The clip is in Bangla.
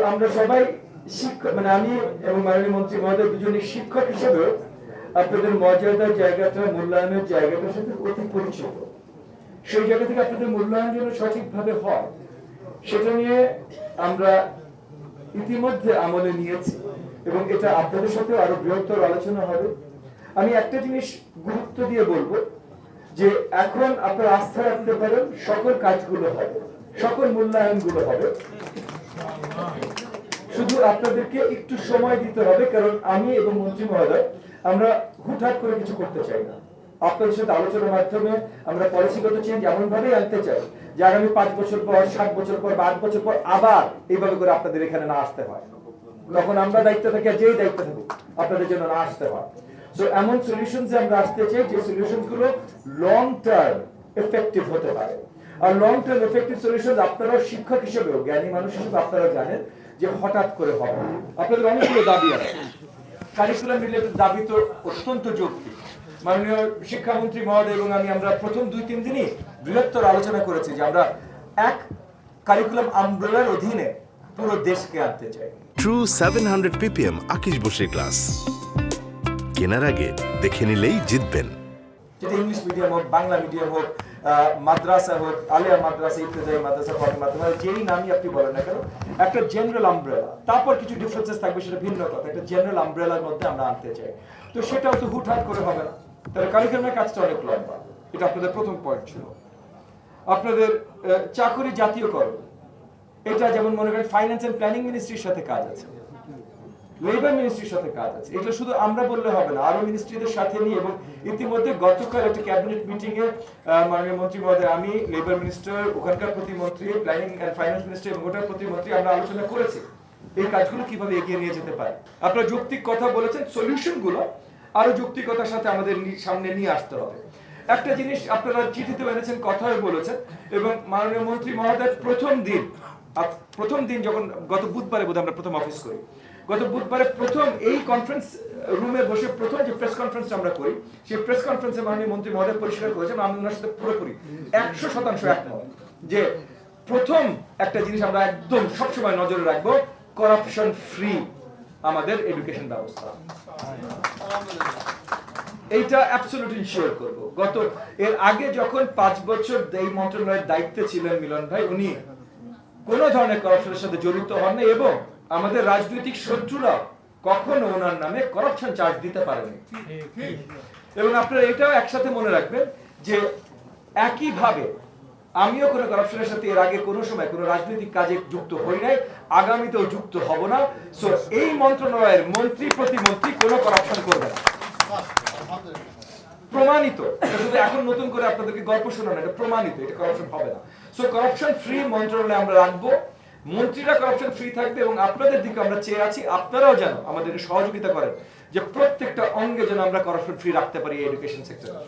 আমরা সবাই শিক্ষক, মানে আমি এবং মাননীয় মন্ত্রী মহোদয় দুজনের শিক্ষক হিসেবে আপনাদের মর্যাদার জায়গাটা, মূল্যায়নের জায়গাটার সাথে অতি পরিচিত। সেই জায়গা থেকে আপনাদের মূল্যায়ন যেন সঠিকভাবে হয় সেটা নিয়ে আমরা ইতিমধ্যে আমলে নিয়েছি এবং এটা আপনাদের সাথে আরো বৃহত্তর আলোচনা হবে। আমি একটা জিনিস গুরুত্ব দিয়ে বলবো যে এখন আপনারা আস্থা রাখতে পারেন, সকল কাজগুলো হবে, সকল মূল্যায়নগুলো হবে, শুধু আপনাদেরকে একটু সময় দিতে হবে। কারণ আমি এবং মন্ত্রী মহোদয় আমরা হুটহাট করে কিছু করতে চাই না। আপনাদের সাথে আলোচনার মাধ্যমে আমরা পলিসিগত চেঞ্জ এমন ভাবেই আনতে চাই যে আগামী 5 বছর পর, 7 বছর পর, 8 বছর পর আবার এইভাবে করে আপনাদের এখানে না আসতে হয়। তখন আমরা দায়িত্ব থাকি, যেই দায়িত্ব থাকুক আপনাদের জন্য না আসতে হয়। সো এমন সলিউশনস আমরা আসতে চাই যে সলিউশনস গুলো লং টার্ম এফেক্টিভ হতে পারে। আর লং টার্ম এফেক্টিভ সলিউশন আপনারা শিক্ষক হিসেবেও, জ্ঞানী মানুষ হিসেবে আপনারা জানেন যে হঠাৎ করে হবে। আপনাদের অনেকগুলো দাবি আছে, কারিকুলাম রিলেটেড দাবি তো অত্যন্ত যৌক্তিক। মাননীয় শিক্ষামন্ত্রী মহোদয় এবং আমরা প্রথম 2-3 দিনই বৃহত্তর আলোচনা করেছি যে আমরা এক কারিকুলাম আমব্রেলার অধীনে পুরো দেশকে আনতে চাই। ট্রু 700 ppm আকিশ বসির ক্লাস কেনার আগে দেখে নিলেই জিতবেন। যেটা ইংলিশ মিডিয়াম হোক, বাংলা মিডিয়াম হোক, মাদ্রাসা হোক, আলিয়া মাদ্রাসা, ইবতেদায়ী মাদ্রাসা, ফাতিমা মাদ্রাসা, যেই নামই আপনি বলেন না কেন, একটা জেনারেল আমব্রেলা, তারপর কিছু ডিফারেন্সেস থাকবে সেটা ভিন্ন কথা, একটা জেনারেল আমব্রেলার মধ্যে আমরা আনতে চাই। তো সেটাও তো হুটহাট করে হবে না, তাহলে কারিকুলামের কাজটা অনেক লম্বা। এটা আপনাদের প্রথম পয়েন্ট ছিল। আপনাদের চাকরি জাতীয়করণ, এটা যেমন মনে করেন ফাইন্যান্স এন্ড প্ল্যানিং মিনিস্ট্রির সাথে কাজ আছে, লেবার মিনিস্ট্রির সাথে কাজ আছে। এটা শুধু আমরা বললে হবে না, আরো মিনিস্ট্রিদের সাথে নিয়ে, এবং ইতিমধ্যে গতকাল একটা ক্যাবিনেট মিটিং এ মাননীয় মন্ত্রী মহোদয়, আমি, লেবার মিনিস্টার, ওখানকার প্রতিমন্ত্রী, প্ল্যানিং এন্ড ফাইন্যান্স মিনিস্টার এবং ওটার প্রতিমন্ত্রী আমরা আলোচনা করেছি এই কাজগুলো কিভাবে এগিয়ে নিয়ে যেতে পারে। আপনারা যৌক্তিক কথা বলেছেন, সলিউশন গুলো আরো যৌক্তিকতার সাথে আমাদের সামনে নিয়ে আসতে হবে। একটা জিনিস আপনারা চিঠিতে এনেছেন, কথাও বলেছেন, এবং মাননীয় মন্ত্রী মহোদয় প্রথম দিন যখন গত বুধবারে বোধহয় আমরা প্রথম অফিস করি, গত বুধবারে প্রথম এই কনফারেন্স রুমে বসে প্রথম যে প্রেস কনফারেন্সটা আমরা করি, সেই প্রেস কনফারেন্সে মাননীয় মন্ত্রী মহোদয় পরিষ্কার করেছেন, আমি ওনার সাথে পুরোপুরি 100% একমত যে প্রথম একটা জিনিস আমরা একদম সবসময় নজরে রাখবো, করাপশন ফ্রি আমাদের এডুকেশন ব্যবস্থা। এইটা অ্যাবসলিউটলি ইনশিওর করব। এর আগে যখন 5 বছর এই মন্ত্রণালয়ের দায়িত্বে ছিলেন মিলন ভাই, উনি কোন ধরনের করাপশনের সাথে জড়িত হননি এবং আমাদের রাজনৈতিক শত্রুরা কখনো ওনার নামে করাপশন চার্জ দিতে পারেনি। এবং আপনারা এটাও একসাথে মনে রাখবেন যে একইভাবে আমিও কোনো করাপশনের সাথে এর আগে কোনো সময় কোনো রাজনৈতিক কাজে যুক্ত হই নাই, আগামীতেও যুক্ত হব না। সো এই মন্ত্রণালয়ের মন্ত্রী প্রতিমন্ত্রী কোনো করাপশন করবে না, প্রমাণিত। শুধু এখন নতুন করে আপনাদেরকে গল্প শোনানো, এটা প্রমাণিত, এটা করাপশন হবে না। সো করাপশন ফ্রি মন্ত্রণালয় আমরা রাখবো, মন্ত্রীরা করাপশন ফ্রি থাকবে এবং আপনাদের দিকে আমরা চেয়ে আছি আপনারাও যেন আমাদের সহযোগিতা করেন যে প্রত্যেকটা অঙ্গে যেন আমরা করাপশন ফ্রি রাখতে পারি এডুকেশন সেক্টরে।